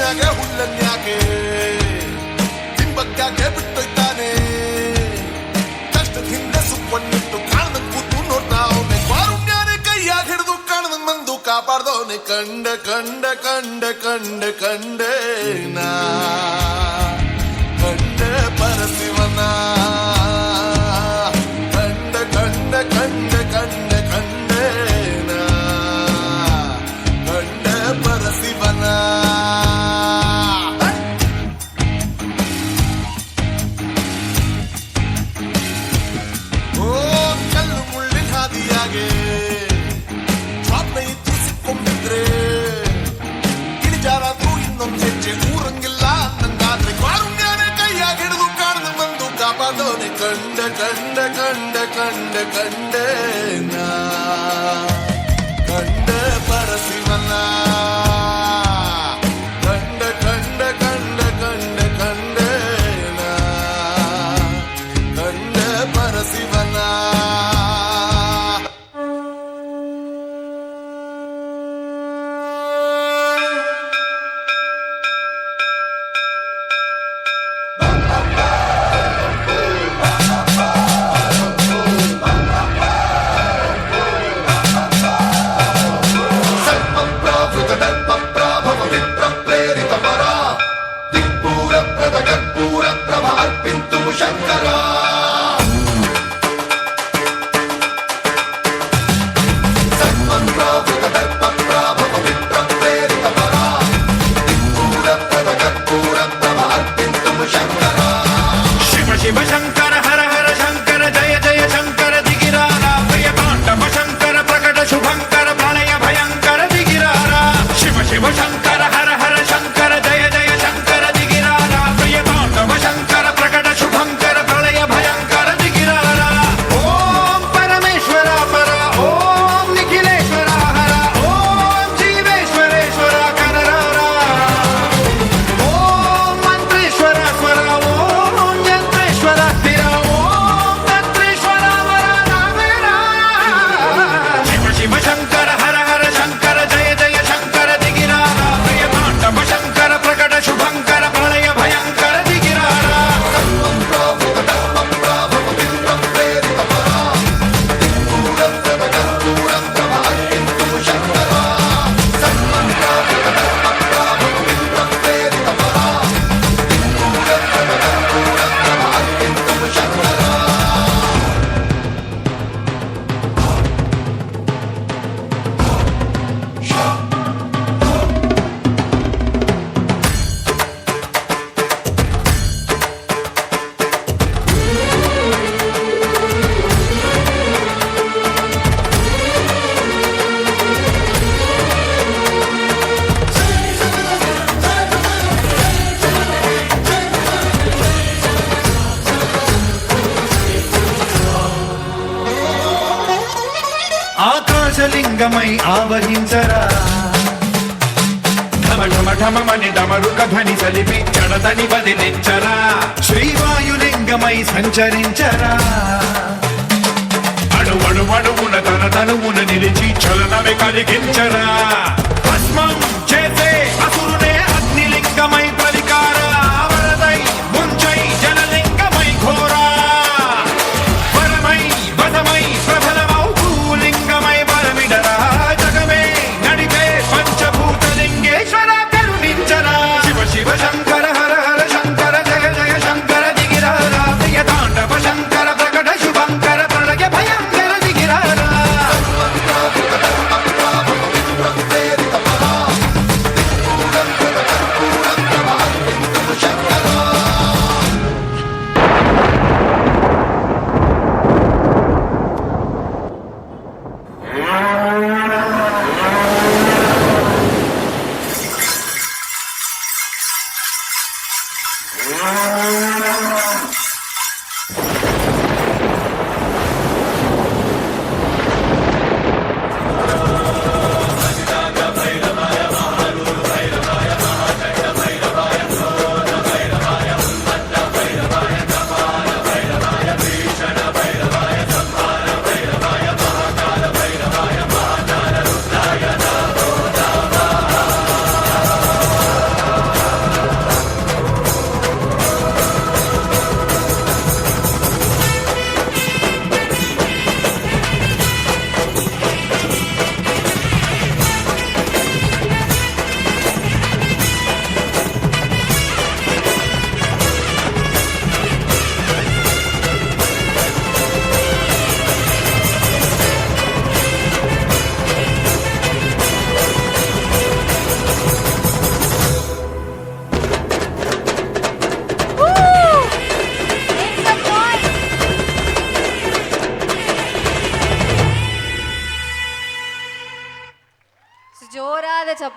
ಹುಲ್ಲಿನ್ಯಾಗೆ ಹುಲ್ಲನ್ಯಾಗೆ ತಿಂಬಕ್ಕಾಗೆ ಬಿಟ್ಟೊಯ್ತಾನೆ ಕಷ್ಟದ ಹಿಂದೆ ಸುಪ್ಪನ್ನಿಟ್ಟು ಕಾಣದಂಗ್ ಕೂತು ನೋಡ್ತಾ ಅವನೇ ಕಾರುಣ್ಯಾನೆ ಕೈಯಾಗ ಹಿಡಿದು ಕಾಣದಂಗ್ ಮಂದು ಕಾಪಾಡ್ದವನೆ ಕಂಡೆ ಕಂಡೆ ಕಂಡೆ ಕಂಡೆ ಕಂಡೆ ನಾ ಕಂಡೆ ಪರಶಿವನ ಕಂಡೆ ಕಂಡೆ ಕಂಡೆ ಕಂಡೆ ಕಂಡೆ ನಾ ಕಂಡೆ ಪರಶಿವನ ಓ ಕಲ್ಲು ಮುಳ್ಳಿನ ಹಾದಿಯಾಗೆ ಸ್ವಾಪ್ನ ಇತ್ತು ಸಿಕ್ಕೊಂಡಿದ್ರೆ ಇಳಿಜಾರಾದ್ರೂ ಇನ್ನೊಂದು ಹೆಜ್ಜೆ ಊರಂಗಿಲ್ಲ ಅನ್ನಂಗಾದ್ರೆ ಕಾರುಣ್ಯಾನೆ ಕೈಯಾಗ ಹಿಡಿದು ಕಾಣದ ಬಂದು ಕಾಪಾಡೋನೆ ಕಂಡೆ ಕಂಡೆ ಕಂಡೆ ಕಂಡೆ ಕಂಡೆ ನಾ ಕಂಡೆ ಪರಶಿವನ ಕಂಡೆ ಕಂಡೆ ಕಂಡೆ ಕಂಡೆ ಕಂಡೆ ನಾ ಕಂಡೆ ಪರಶಿವನ शिव शंकर हर हर शंकर जय जय शंकर दिगिरारा प्रिय तांडव शंकर प्रकट शुभंकर प्रलय भयंकर दिगिरारा शिव शिव शंकर हर हर शंकर जय जय शंकर दिगिरारा प्रिय तांडव शंकर प्रकट शुभंकर प्रलय भयंकर दिगिरारा ओम परमेश्वर पर ओम निखिलेश्वर हर ओम जीवेश्वरेश्वर कररारा ओम मंत्रेश्वर स्वर ओम यंत्रेश्वर स्थिर ओम तंत्रेश्वर वरदामेरा शिव शिव शंकर हर हर शंकर जय जय शंकर दिगिरारा प्रिय तांडव शंकर प्रकट शुभंकर प्रलय भयंकर दिगिरारा ఆకాశలింగమై ఆవహించరా ఢమ ఢమ ఢమమని డమరుక ధ్వని సలిపి జడదని వదిలించరా శ్రీవాయులింగమై సంచరించరా అణువణువున తన తనువున నిలిచి చలనమే కలిగించరా భస్మం చేసే అసురునే అగ్నిలింగమై పలికారా వరదై ముంచై జలలింగమై ఘోరా వరమై వదమై ప్రబలమౌ భూలింగమై బలమిడరా జగమే నడిపే పంచభూతలింగేశ్వర కరుణించరా శివ శివ శంకర హర హర శంకర జయ జయ శంకర దిగిరారా ప్రియ తాండవ శంకర ప్రకట శుభంకర ప్రళయ భయంకర దిగిరారా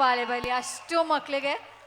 ಬಾಳೆ ಬಲಿ ಅಷ್ಟು ಮಕ್ಕಳಿಗೆ